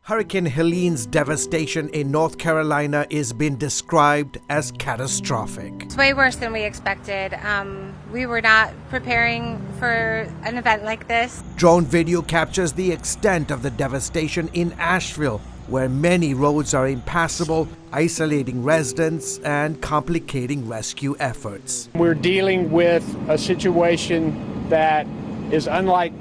Hurricane Helene's devastation in North Carolina is being described as catastrophic. It's way worse than we expected. We were not preparing for an event like this. Drone video captures the extent of the devastation in Asheville, where many roads are impassable, isolating residents and complicating rescue efforts. We're dealing with a situation that is unlike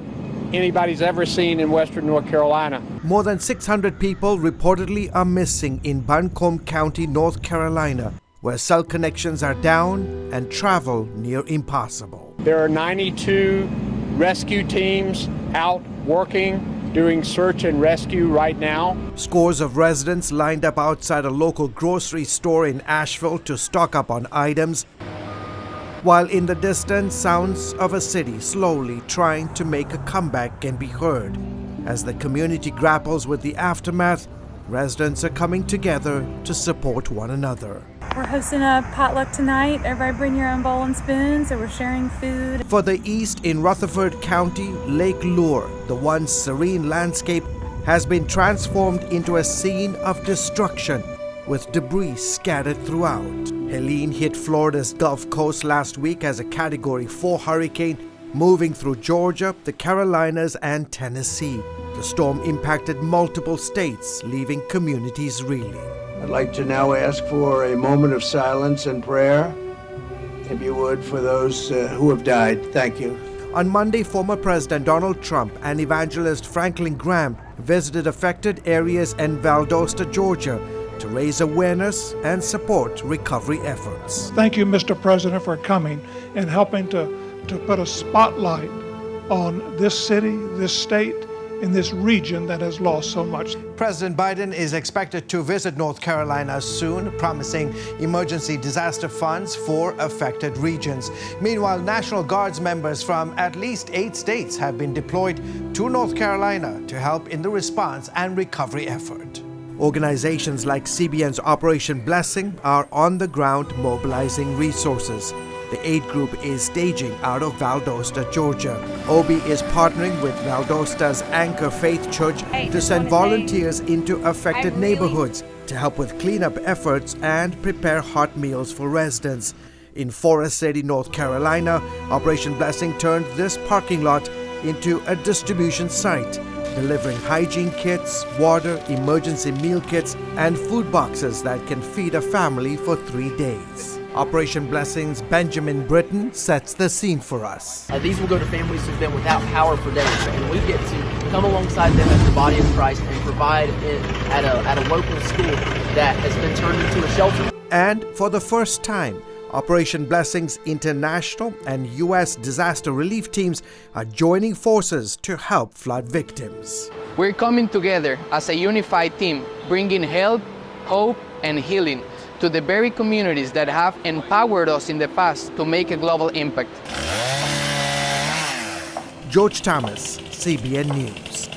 anybody's ever seen in western North Carolina. More than 600 people reportedly are missing in Buncombe County, North Carolina, where cell connections are down and travel near impossible. There are 92 rescue teams out working, doing search and rescue right now. Scores of residents lined up outside a local grocery store in Asheville to stock up on items, while in the distance, sounds of a city slowly trying to make a comeback can be heard. As the community grapples with the aftermath, residents are coming together to support one another. We're hosting a potluck tonight. Everybody bring your own bowl and spoon, so we're sharing food. For the east in Rutherford County, Lake Lure, the once serene landscape, has been transformed into a scene of destruction, with debris scattered throughout. Helene hit Florida's Gulf Coast last week as a Category 4 hurricane, moving through Georgia, the Carolinas, and Tennessee. The storm impacted multiple states, leaving communities reeling. I'd like to now ask for a moment of silence and prayer, if you would, for those who have died. Thank you. On Monday, former President Donald Trump and evangelist Franklin Graham visited affected areas in Valdosta, Georgia, to raise awareness and support recovery efforts. Thank you, Mr. President, for coming and helping to put a spotlight on this city, this state, and this region that has lost so much. President Biden is expected to visit North Carolina soon, promising emergency disaster funds for affected regions. Meanwhile, National Guards members from at least 8 states have been deployed to North Carolina to help in the response and recovery effort. Organizations like CBN's Operation Blessing are on the ground mobilizing resources. The aid group is staging out of Valdosta, Georgia. OBI is partnering with Valdosta's Anchor Faith Church to send volunteers into affected neighborhoods to help with cleanup efforts and prepare hot meals for residents. In Forest City, North Carolina, Operation Blessing turned this parking lot into a distribution site, delivering hygiene kits, water, emergency meal kits, and food boxes that can feed a family for 3 days. Operation Blessing's Benjamin Britton sets the scene for us. These will go to families who've been without power for days, and we get to come alongside them as the body of Christ and provide it at a local school that has been turned into a shelter. And for the first time, Operation Blessing's international and U.S. disaster relief teams are joining forces to help flood victims. We're coming together as a unified team, bringing help, hope, and healing to the very communities that have empowered us in the past to make a global impact. George Thomas, CBN News.